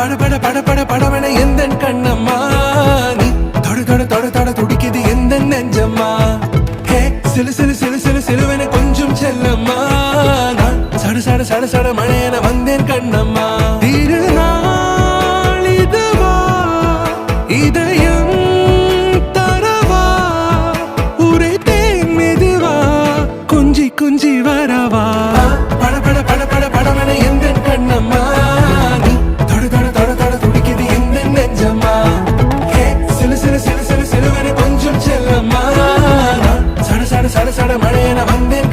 பட பட பட பட படவன எந்த கண்ணம்மா நீ தொட தொட தொட தொட துடிக்குது எந்த நெஞ்சம்மா ஹே சிலு சிலு சிலு சிலு சிலுவன கொஞ்சம் செல்லம்மா நான் சட சட சட சட மழையன வந்தேன் கண்ணம்மா திருநாள் இதுவா இதயம் தரவா உரைத்தேன் மெதுவா கொஞ்சி கொஞ்சி வரவா பட பட பட பட படவன எந்த கண்ணம்மா நீ தொட தொட தொட தொட துடிக்குது எந்த நெஞ்சம்மா ஹே சிலு சிலு சிலு சிலு சிலுவன கொஞ்சம் செல்லம்மா நான் சட சட சட சட மழையன வந்தேன்